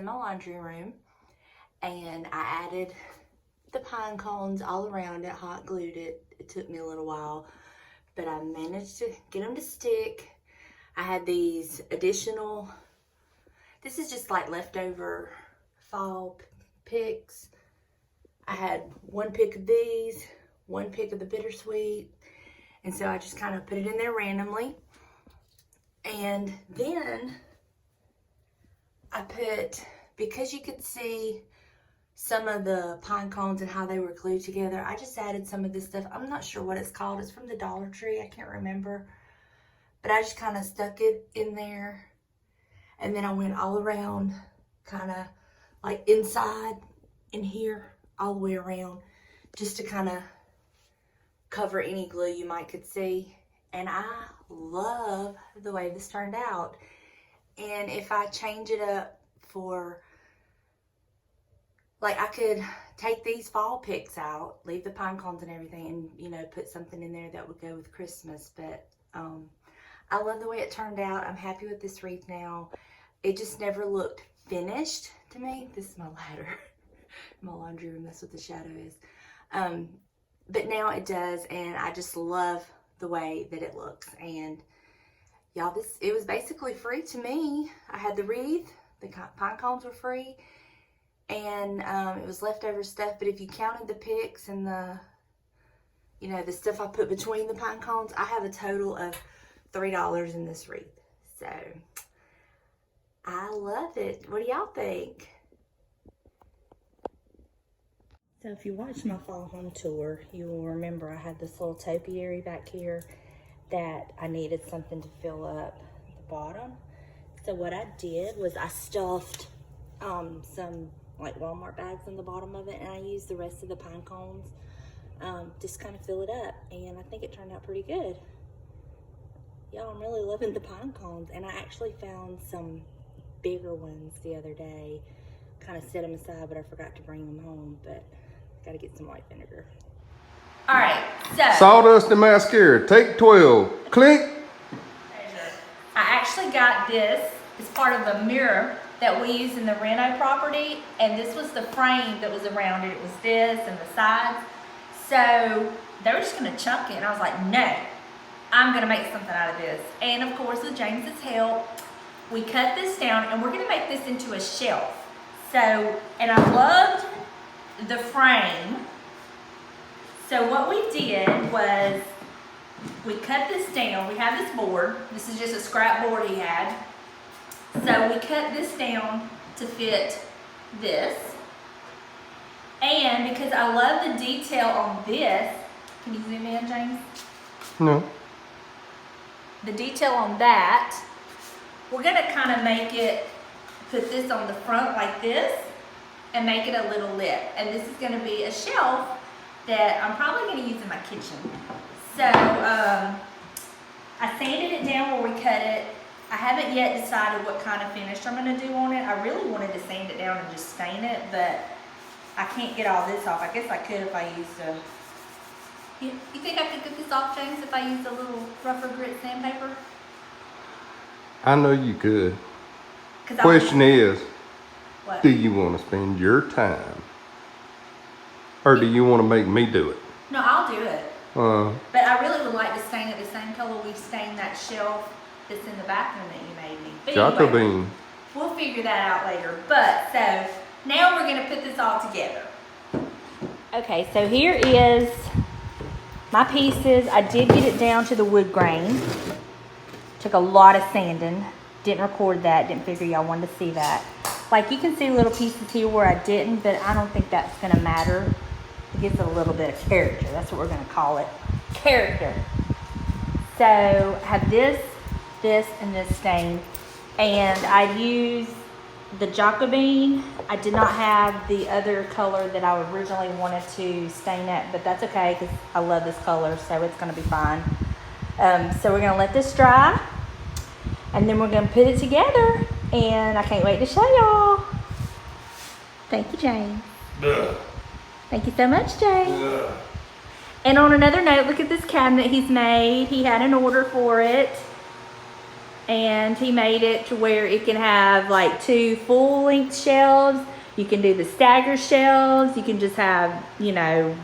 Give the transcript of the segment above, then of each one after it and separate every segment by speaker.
Speaker 1: in my laundry room, and I added the pine cones all around it, hot glued it. It took me a little while, but I managed to get them to stick. I had these additional, this is just like leftover fall picks. I had one pick of these, one pick of the bittersweet, and so I just kind of put it in there randomly. And then I put, because you could see some of the pine cones and how they were glued together, I just added some of this stuff. I'm not sure what it's called. It's from the Dollar Tree. I can't remember. But I just kind of stuck it in there. And then I went all around, kind of like inside in here, all the way around, just to kind of cover any glue you might could see. And I love the way this turned out. And if I change it up for, like, I could take these fall picks out, leave the pine cones and everything, and, you know, put something in there that would go with Christmas. But I love the way it turned out. I'm happy with this wreath now. It just never looked finished to me. This is my ladder. My laundry room, that's what the shadow is. But now it does, and I just love the way that it looks. And y'all, it was basically free to me. I had the wreath, the pine cones were free, and it was leftover stuff. But if you counted the picks and the, you know, the stuff I put between the pine cones, I have a total of $3 in this wreath. So I love it. What do y'all think? So if you watched my fall home tour, you will remember I had this little topiary back here that I needed something to fill up the bottom. So what I did was I stuffed some like Walmart bags in the bottom of it, and I used the rest of the pine cones just kind of fill it up, and I think it turned out pretty good. Y'all, I'm really loving the pine cones, and I actually found some bigger ones the other day. Kind of set them aside, but I forgot to bring them home, but gotta get some white vinegar. All right, so.
Speaker 2: Sawdust and mascara, take 12, clink.
Speaker 1: I actually got this as part of a mirror that we use in the reno property, and this was the frame that was around it. It was this and the sides. So they were just gonna chunk it, and I was like, no, I'm gonna make something out of this. And of course, with James's help, we cut this down, and we're gonna make this into a shelf. So, and I loved the frame. So what we did was we cut this down. We have this board. This is just a scrap board he had. So we cut this down to fit this. And because I love the detail on this, can you zoom in, James?
Speaker 2: No.
Speaker 1: The detail on that, we're gonna kind of make it, put this on the front like this, and make it a little lip. And this is gonna be a shelf that I'm probably gonna use in my kitchen. So I sanded it down where we cut it. I haven't yet decided what kind of finish I'm gonna do on it. I really wanted to sand it down and just stain it, but I can't get all this off. I guess I could if I used a, you think I could get this off, James, if I used a little rougher grit sandpaper?
Speaker 2: I know you could. Question is,
Speaker 1: what?
Speaker 2: Do you want to spend your time, or do you want to make me do it?
Speaker 1: No, I'll do it. But I really would like to stain it the same color we stained that shelf that's in the bathroom that you made me. But
Speaker 2: Jocko
Speaker 1: anyway,
Speaker 2: bean.
Speaker 1: we'll figure that out later. But so now we're gonna put this all together. Okay, so here is my pieces. I did get it down to the wood grain. Took a lot of sanding. Didn't record that. Didn't figure y'all wanted to see that. Like, you can see little pieces here where I didn't, but I don't think that's gonna matter. It gives it a little bit of character. That's what we're gonna call it. Character. So I have this, and this stain. And I used the Jocko bean. I did not have the other color that I originally wanted to stain it, but that's okay because I love this color, so it's gonna be fine. So we're gonna let this dry, and then we're gonna put it together, and I can't wait to show y'all. Thank you, James. Thank you so much, James. And on another note, look at this cabinet he's made. He had an order for it, And he made it to where it can have like 2 full-length shelves. You can do the stagger shelves. You can just have, you know,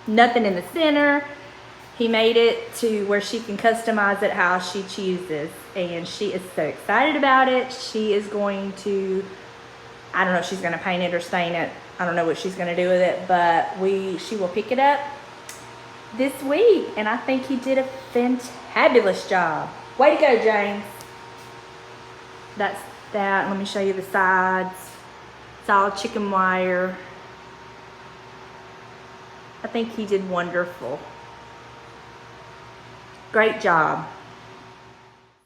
Speaker 1: nothing in the center. He made it to where she can customize it how she chooses. And she is so excited about it. She is going to, I don't know if she's going to paint it or stain it. I don't know what she's going to do with it, but she will pick it up this week. And I think he did a fantabulous job. Way to go, James. That's that. Let me show you the sides. It's all chicken wire. I think he did wonderful. Great job.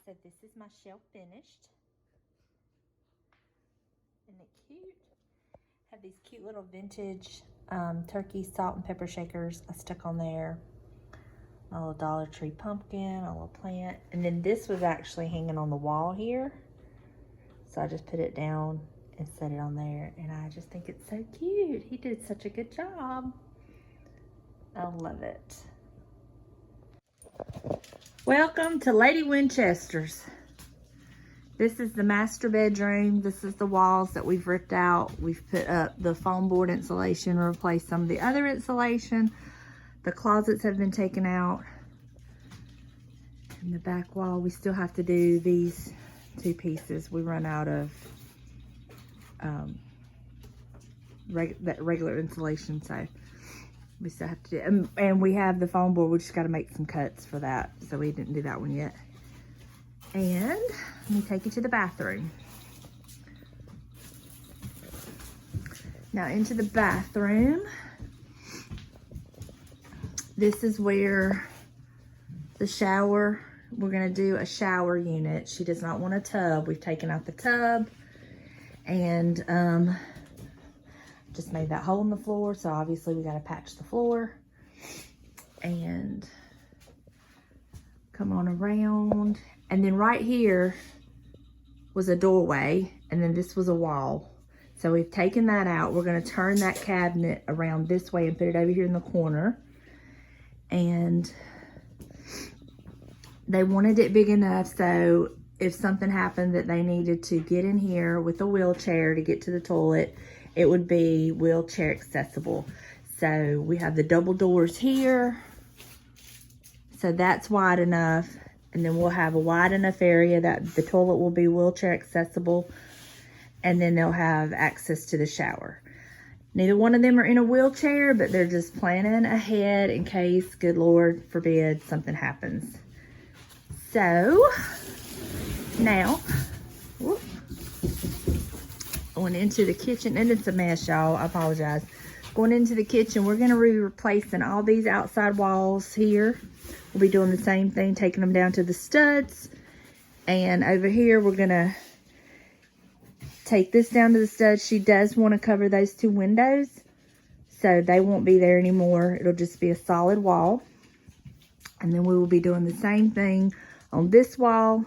Speaker 1: So this is my shelf finished. Isn't it cute? Have these cute little vintage turkey salt and pepper shakers I stuck on there. A little Dollar Tree pumpkin, a little plant. And then this was actually hanging on the wall here. So I just put it down and set it on there. And I just think it's so cute. He did such a good job. I love it. Welcome to Lady Winchester's. This is the master bedroom. This is the walls that we've ripped out. We've put up the foam board insulation, replaced some of the other insulation. The closets have been taken out. And the back wall, we still have to do these 2 pieces. We run out of that regular insulation, so we still have to do, and we have the foam board. We just got to make some cuts for that, so we didn't do that one yet. And let me take you to the bathroom. Now into the bathroom. This is where the shower, we're gonna do a shower unit. She does not want a tub. We've taken out the tub and just made that hole in the floor. So obviously we gotta patch the floor and come on around. And then right here was a doorway, and then this was a wall. So we've taken that out. We're gonna turn that cabinet around this way and put it over here in the corner. And they wanted it big enough so if something happened that they needed to get in here with a wheelchair to get to the toilet, it would be wheelchair accessible. So we have the double doors here. So that's wide enough. And then we'll have a wide enough area that the toilet will be wheelchair accessible. And then they'll have access to the shower. Neither one of them are in a wheelchair, but they're just planning ahead in case, good Lord forbid, something happens. So, now, going into the kitchen, and it's a mess, y'all, I apologize. Going into the kitchen, we're gonna be replacing all these outside walls here. We'll be doing the same thing, taking them down to the studs. And over here, we're gonna take this down to the studs. She does want to cover those 2 windows, so they won't be there anymore. It'll just be a solid wall. And then we will be doing the same thing on this wall.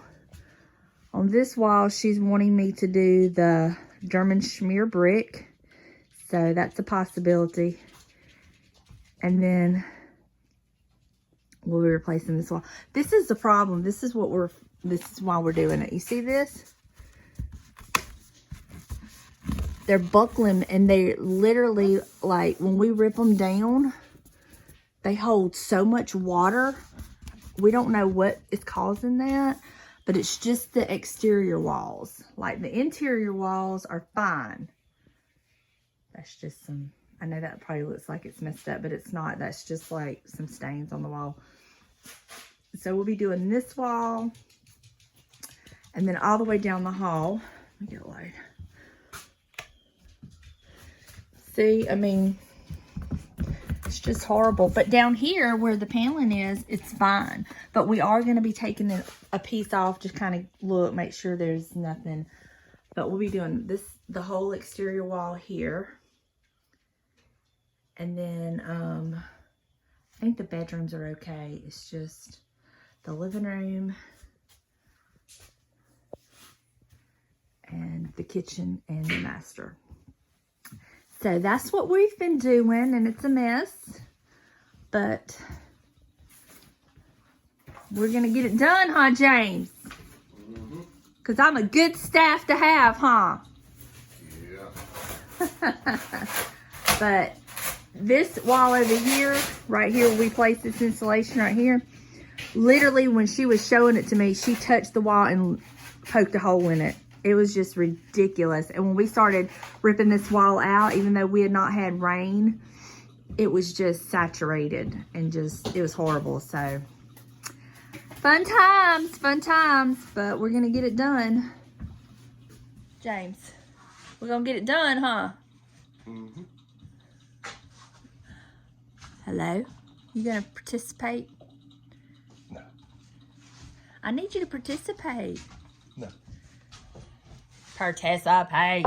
Speaker 1: On this wall, she's wanting me to do the German schmear brick, so that's a possibility. And then we'll be replacing this wall. This is the problem. This is why we're doing it. You see this? They're buckling, and they literally, like, when we rip them down, they hold so much water. We don't know what is causing that, but it's just the exterior walls. Like, the interior walls are fine. That's just some, I know that probably looks like it's messed up, but it's not. That's just like some stains on the wall. So we'll be doing this wall, and then all the way down the hall. Let me get a light. See, I mean, it's just horrible. But down here where the paneling is, it's fine. But we are going to be taking a piece off, just kind of look, make sure there's nothing. But we'll be doing this, the whole exterior wall here. And then, I think the bedrooms are okay. It's just the living room and the kitchen and the master. So that's what we've been doing, and it's a mess, but we're gonna get it done, huh, James? Because I'm a good staff to have, huh?
Speaker 2: Yeah.
Speaker 1: But this wall over here, right here where we placed this insulation right here, literally when she was showing it to me, she touched the wall and poked a hole in it. It was just ridiculous. And when we started ripping this wall out, even though we had not had rain, it was just saturated and just, it was horrible. So fun times, but we're gonna get it done. James, we're gonna get it done, huh?
Speaker 2: Mm-hmm.
Speaker 1: Hello? You gonna participate?
Speaker 2: No.
Speaker 1: I need you to participate.
Speaker 2: No.
Speaker 1: Participate.